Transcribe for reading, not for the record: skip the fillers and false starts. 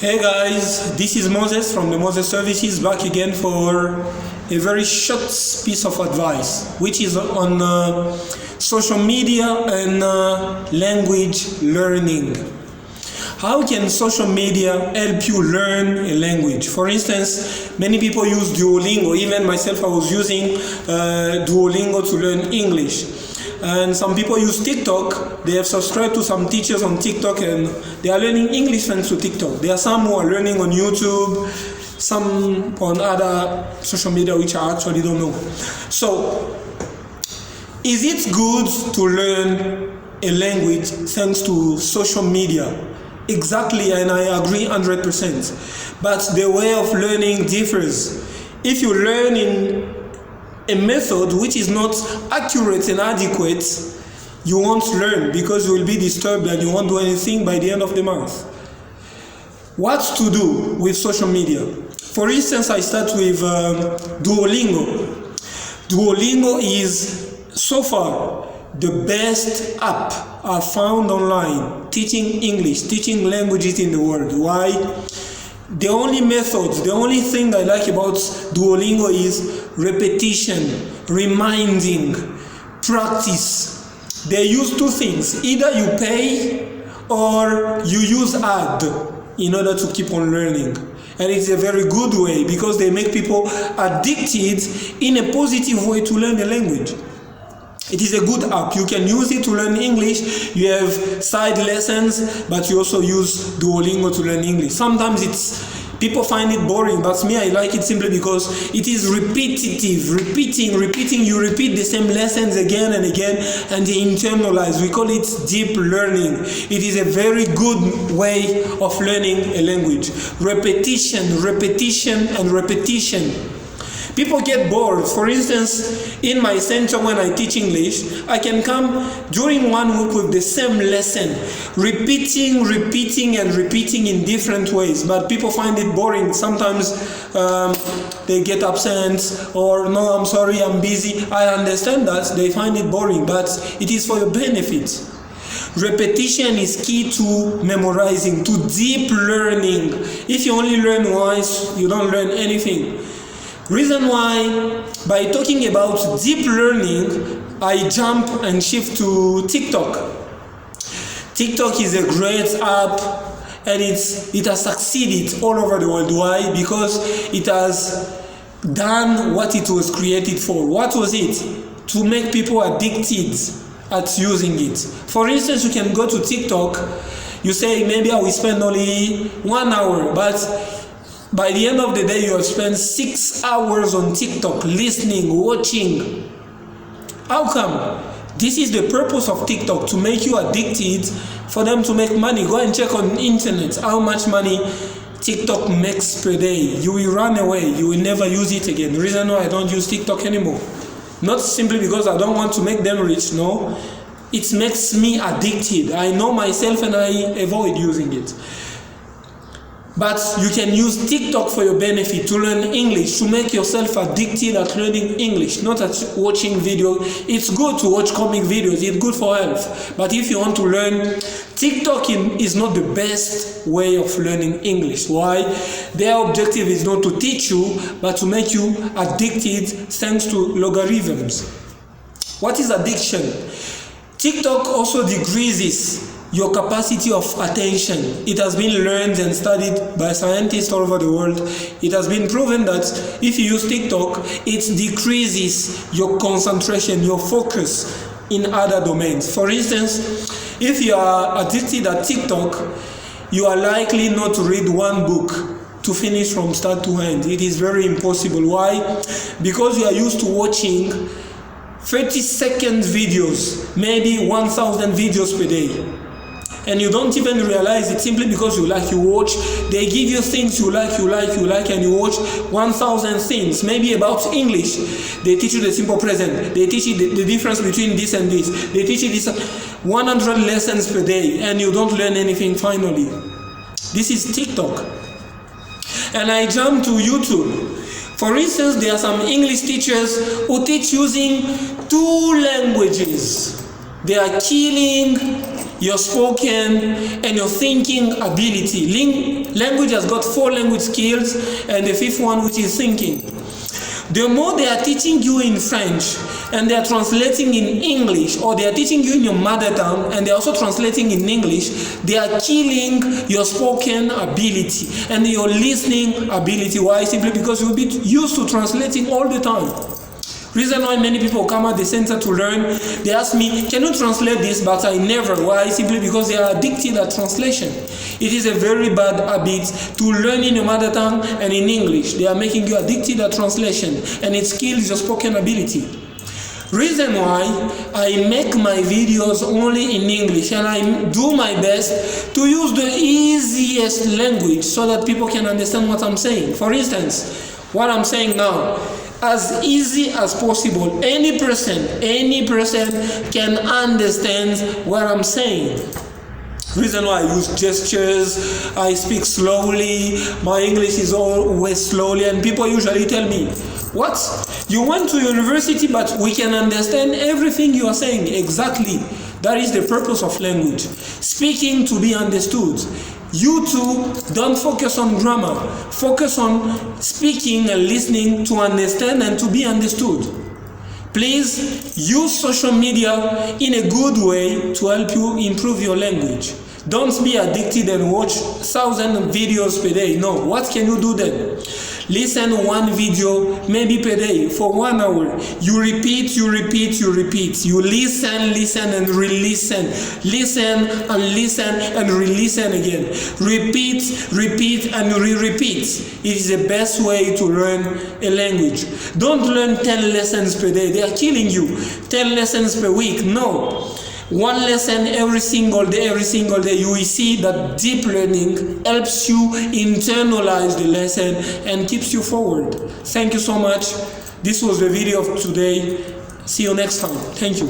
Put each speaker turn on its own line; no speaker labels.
Hey guys, this is Moses from the Moses Services back again for a very short piece of advice, which is on social media and language learning. How can social media help you learn a language? For instance, many people use Duolingo. Even myself, I was using Duolingo to learn English. And some people use TikTok. They have subscribed to some teachers on TikTok and they are learning English thanks to TikTok. There are some who are learning on YouTube, some on other social media which I actually don't know. So, is it good to learn a language thanks to social media? Exactly, and I agree 100%. But the way of learning differs. If you learn in a method which is not accurate and adequate, you won't learn because you will be disturbed and you won't do anything by the end of the month. What to do with social media? For instance, I start with Duolingo. Duolingo is so far the best app I've found online teaching English, teaching languages in the world. Why? The only thing I like about Duolingo is repetition, reminding, practice. They use two things. Either you pay or you use ad in order to keep on learning. And it's a very good way because they make people addicted in a positive way to learn a language. It is a good app. You can use it to learn English. You have side lessons, but you also use Duolingo to learn English. Sometimes people find it boring, but me, I like it simply because it is repetitive, repeating. You repeat the same lessons again and again, and they internalize. We call it deep learning. It is a very good way of learning a language. Repetition, and repetition. People get bored. For instance, in my center when I teach English, I can come during 1 week with the same lesson, repeating in different ways. But people find it boring. Sometimes they get absent or no, I'm sorry, I'm busy. I understand that they find it boring, but it is for your benefit. Repetition is key to memorizing, to deep learning. If you only learn once, you don't learn anything. Reason why, by talking about deep learning, I jump and shift to TikTok. TikTok is a great app and it has succeeded all over the world. Why? Because it has done what it was created for. What was it? To make people addicted at using it. For instance, you can go to TikTok, you say maybe I will spend only 1 hour, but by the end of the day, you have spent 6 hours on TikTok, listening, watching. How come? This is the purpose of TikTok, to make you addicted, for them to make money. Go and check on the internet how much money TikTok makes per day. You will run away. You will never use it again. The reason why I don't use TikTok anymore. Not simply because I don't want to make them rich, no. It makes me addicted. I know myself and I avoid using it. But you can use TikTok for your benefit, to learn English, to make yourself addicted at learning English, not at watching video. It's good to watch comic videos, it's good for health. But if you want to learn, TikTok is not the best way of learning English. Why? Their objective is not to teach you, but to make you addicted thanks to logarithms. What is addiction? TikTok also decreases your capacity of attention. It has been learned and studied by scientists all over the world. It has been proven that if you use TikTok, it decreases your concentration, your focus in other domains. For instance, if you are addicted at TikTok, you are likely not to read one book to finish from start to end. It is very impossible. Why? Because you are used to watching 30-second videos, maybe 1,000 videos per day. And you don't even realize it simply because you watch. They give you things you like, and you watch 1,000 things, maybe about English. They teach you the simple present. They teach you the difference between this and this. They teach you this 100 lessons per day, and you don't learn anything finally. This is TikTok. And I jump to YouTube. For instance, there are some English teachers who teach using 2 languages. They are killing your spoken, and your thinking ability. Language has got 4 language skills, and the 5th one, which is thinking. The more they are teaching you in French and they are translating in English, or they are teaching you in your mother tongue and they are also translating in English, they are killing your spoken ability and your listening ability. Why? Simply because you'll be used to translating all the time. Reason why many people come at the center to learn, they ask me, can you translate this? But I never. Why? Simply because they are addicted at translation. It is a very bad habit to learn in your mother tongue and in English. They are making you addicted at translation, and it kills your spoken ability. Reason why I make my videos only in English, and I do my best to use the easiest language so that people can understand what I'm saying. For instance, what I'm saying now, as easy as possible, any person can understand what I'm saying. Reason why I use gestures, I speak slowly, my English is always slowly, and people usually tell me, what? You went to university, but we can understand everything you are saying. Exactly. That is the purpose of language. Speaking to be understood. You too, don't focus on grammar. Focus on speaking and listening to understand and to be understood. Please use social media in a good way to help you improve your language. Don't be addicted and watch 1,000 videos per day. No, what can you do then? Listen 1 video maybe per day for 1 hour. You repeat. You listen and re-listen. Listen and listen and re-listen again. Repeat and re-repeat. It is the best way to learn a language. Don't learn 10 lessons per day. They are killing you. 10 lessons per week. No. 1 lesson every single day. You will see that deep learning helps you internalize the lesson and keeps you forward. Thank you so much. This was the video of today. See you next time. Thank you.